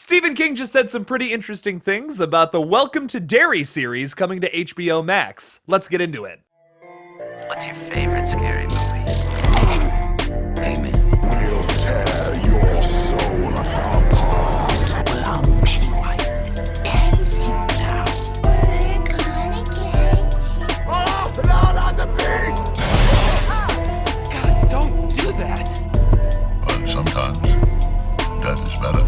Stephen King just said some pretty interesting things about the Welcome to Derry series coming to HBO Max. Let's get into it. What's your favorite scary movie? Amen. We'll tear your soul apart. Well, I'm Pennywise the dancing now. We're gonna get you. Oh, blood on the beast! God, don't do that. But sometimes death is better.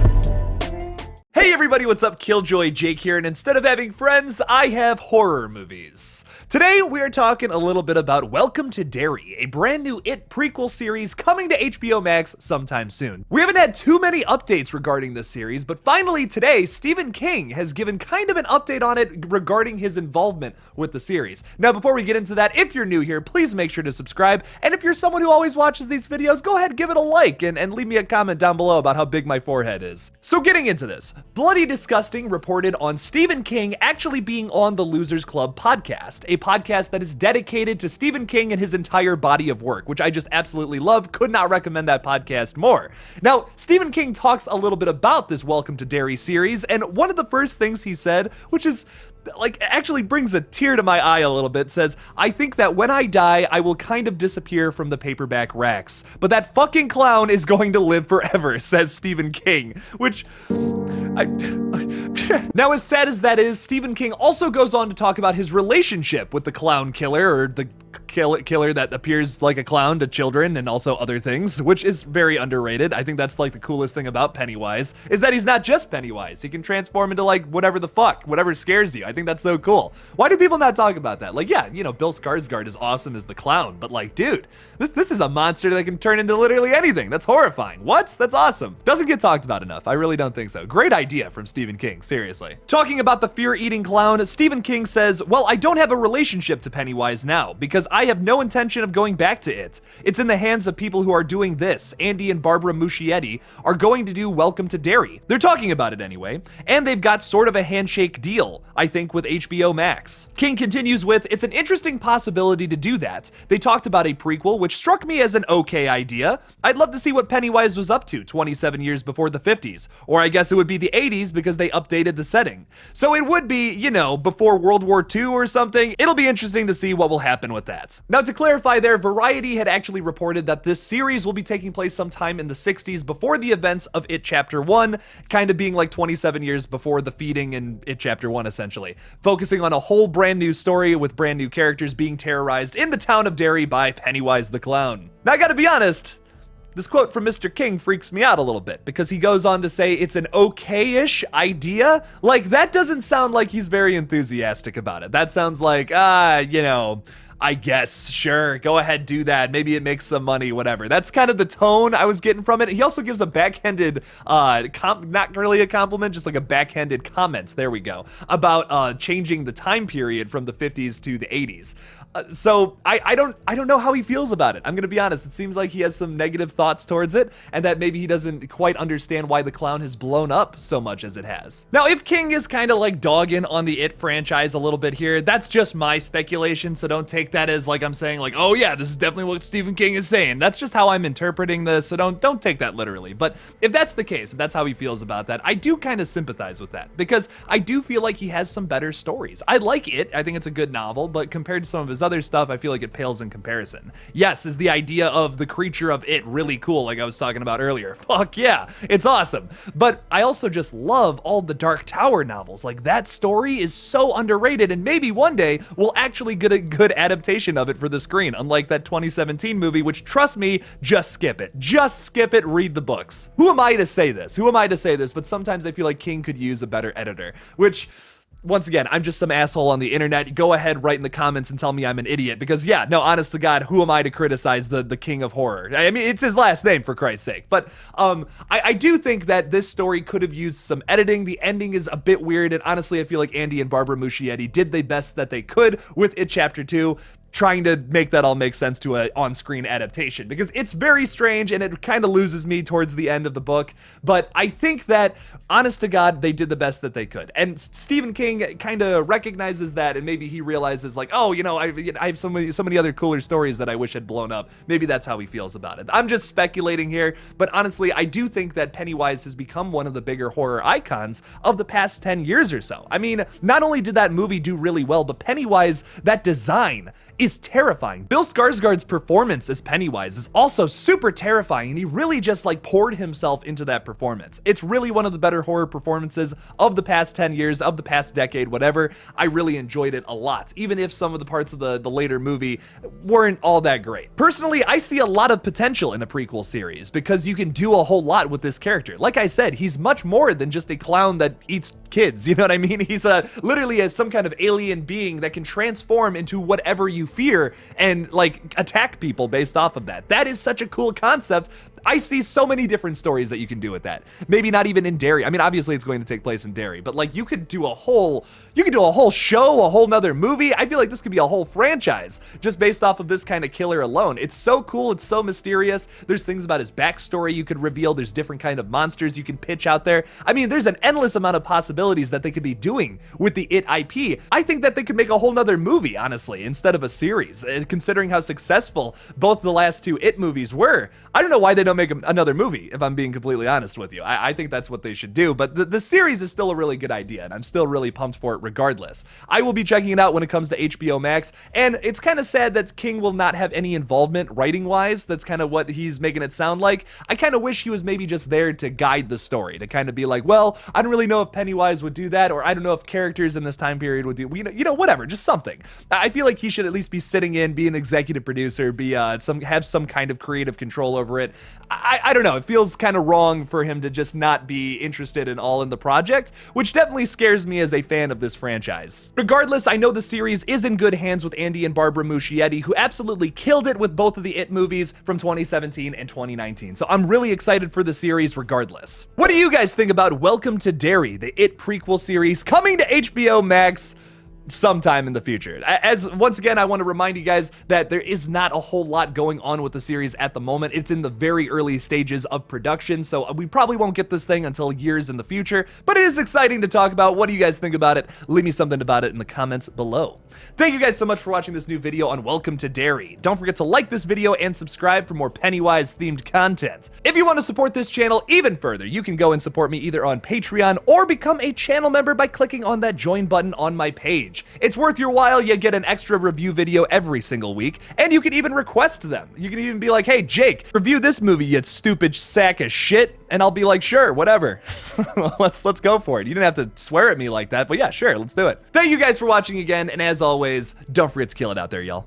Hey everybody, what's up? KillJoy Jake here, and instead of having friends, I have horror movies. Today, we are talking a little bit about Welcome to Derry, a brand new It prequel series coming to HBO Max sometime soon. We haven't had too many updates regarding this series, but finally today, Stephen King has given kind of an update on it regarding his involvement with the series. Now, before we get into that, if you're new here, please make sure to subscribe, and if you're someone who always watches these videos, go ahead, give it a like, and leave me a comment down below about how big my forehead is. So getting into this, Bloody Disgusting reported on Stephen King actually being on the Losers Club podcast, a podcast that is dedicated to Stephen King and his entire body of work, which I just absolutely love. Could not recommend that podcast more. Now, Stephen King talks a little bit about this Welcome to Derry series, and one of the first things he said, which is actually brings a tear to my eye a little bit, says, "I think that when I die, I will kind of disappear from the paperback racks. But that fucking clown is going to live forever," says Stephen King, which now, as sad as that is, Stephen King also goes on to talk about his relationship with the clown killer, or the killer that appears like a clown to children and also other things, which is very underrated. I think that's like the coolest thing about Pennywise, is that he's not just Pennywise. He can transform into like whatever the fuck, whatever scares you. I think that's so cool. Why do people not talk about that? Like, yeah, you know, Bill Skarsgård is awesome as the clown, but like, dude, this is a monster that can turn into literally anything. That's horrifying. What? That's awesome. Doesn't get talked about enough. I really don't think so. Great idea from Stephen King, seriously. Talking about the fear-eating clown, Stephen King says, "Well, I don't have a relationship to Pennywise now, because I have no intention of going back to it. It's in the hands of people who are doing this. Andy and Barbara Muschietti are going to do Welcome to Derry. They're talking about it anyway, and they've got sort of a handshake deal, I think, with HBO Max." King continues with, "It's an interesting possibility to do that. They talked about a prequel, which struck me as an okay idea. I'd love to see what Pennywise was up to 27 years before the 50s, or I guess it would be the 80s because they updated the setting. So it would be, you know, before World War II or something. It'll be interesting to see what will happen with that." Now, to clarify there, Variety had actually reported that this series will be taking place sometime in the 60s before the events of It Chapter 1, kind of being like 27 years before the feeding in It Chapter 1, essentially. Focusing on a whole brand new story with brand new characters being terrorized in the town of Derry by Pennywise the Clown. Now, I gotta be honest, this quote from Mr. King freaks me out a little bit, because he goes on to say it's an okay-ish idea. Like, that doesn't sound like he's very enthusiastic about it. That sounds like, you know, I guess, sure, go ahead, do that. Maybe it makes some money, whatever. That's kind of the tone I was getting from it. He also gives a backhanded, not really a compliment, just like a backhanded comments, there we go, about changing the time period from the 50s to the 80s. So I don't know how he feels about it. I'm gonna be honest. It seems like he has some negative thoughts towards it, and that maybe he doesn't quite understand why the clown has blown up so much as it has. Now, if King is kind of like dogging on the It franchise a little bit here, that's just my speculation, so don't take that as like I'm saying like, oh yeah, this is definitely what Stephen King is saying. That's just how I'm interpreting this, so don't take that literally. But if that's the case, if that's how he feels about that, I do kind of sympathize with that, because I do feel like he has some better stories. I like It. I think it's a good novel, but compared to some of his other stuff, I feel like it pales in comparison. Yes, is the idea of the creature of It really cool, like I was talking about earlier? Fuck yeah, it's awesome. But I also just love all the Dark Tower novels. Like, that story is so underrated, and maybe one day we'll actually get a good adaptation of it for the screen, unlike that 2017 movie, which, trust me, just skip it. Just skip it, read the books. Who am I to say this? Who am I to say this? But sometimes I feel like King could use a better editor, which, once again, I'm just some asshole on the internet. Go ahead, write in the comments and tell me I'm an idiot, because yeah, no, honest to God, who am I to criticize the king of horror? I mean, it's his last name, for Christ's sake. But I do think that this story could have used some editing. The ending is a bit weird, and honestly, I feel like Andy and Barbara Muschietti did the best that they could with It Chapter 2. trying to make that all make sense to a on-screen adaptation, because it's very strange and it kind of loses me towards the end of the book. But I think that, honest to God, they did the best that they could. And Stephen King kind of recognizes that, and maybe he realizes like, oh, you know, I have so many other cooler stories that I wish had blown up. Maybe that's how he feels about it. I'm just speculating here, but honestly, I do think that Pennywise has become one of the bigger horror icons of the past 10 years or so. I mean, not only did that movie do really well, but Pennywise, that design is terrifying. Bill Skarsgård's performance as Pennywise is also super terrifying, and he really just like poured himself into that performance. It's really one of the better horror performances of the past 10 years, of the past decade, whatever. I really enjoyed it a lot, even if some of the parts of the later movie weren't all that great. Personally, I see a lot of potential in a prequel series because you can do a whole lot with this character. Like I said, he's much more than just a clown that eats kids, you know what I mean? He's literally some kind of alien being that can transform into whatever you fear and like attack people based off of that. That is such a cool concept. I see so many different stories that you can do with that. Maybe not even in Derry. I mean, obviously it's going to take place in Derry, but like you could do a whole show, a whole nother movie. I feel like this could be a whole franchise just based off of this kind of killer alone. It's so cool. It's so mysterious. There's things about his backstory you could reveal. There's different kind of monsters you can pitch out there. I mean, there's an endless amount of possibilities that they could be doing with the It IP. I think that they could make a whole nother movie, honestly, instead of a series, considering how successful both the last two It movies were. I don't know why they don't make another movie, if I'm being completely honest with you. I think that's what they should do, but the series is still a really good idea, and I'm still really pumped for it regardless. I will be checking it out when it comes to HBO Max, and it's kind of sad that King will not have any involvement writing-wise. That's kind of what he's making it sound like. I kind of wish he was maybe just there to guide the story, to kind of be like, well, I don't really know if Pennywise would do that, or I don't know if characters in this time period would do, you know, whatever, just something. I feel like he should at least be sitting in, be an executive producer, be have some kind of creative control over it. I don't know, it feels kind of wrong for him to just not be interested in the project, which definitely scares me as a fan of this franchise. Regardless, I know the series is in good hands with Andy and Barbara Muschietti, who absolutely killed it with both of the It movies from 2017 and 2019, so I'm really excited for the series regardless. What do you guys think about Welcome to Derry, the It prequel series coming to HBO Max sometime in the future? As once again, I want to remind you guys that there is not a whole lot going on with the series at the moment. It's in the very early stages of production, so we probably won't get this thing until years in the future, but it is exciting to talk about. What do you guys think about it? Leave me something about it in the comments below. Thank you guys so much for watching this new video on Welcome to Derry. Don't forget to like this video and subscribe for more Pennywise themed content. If you want to support this channel even further, you can go and support me either on Patreon or become a channel member by clicking on that join button on my page. It's worth your while. You get an extra review video every single week, and you can even request them. You can even be like, hey, Jake, review this movie, you stupid sack of shit, and I'll be like, sure, whatever. let's go for it. You didn't have to swear at me like that, but yeah, sure, let's do it. Thank you guys for watching again, and as always, don't forget to kill it out there, y'all.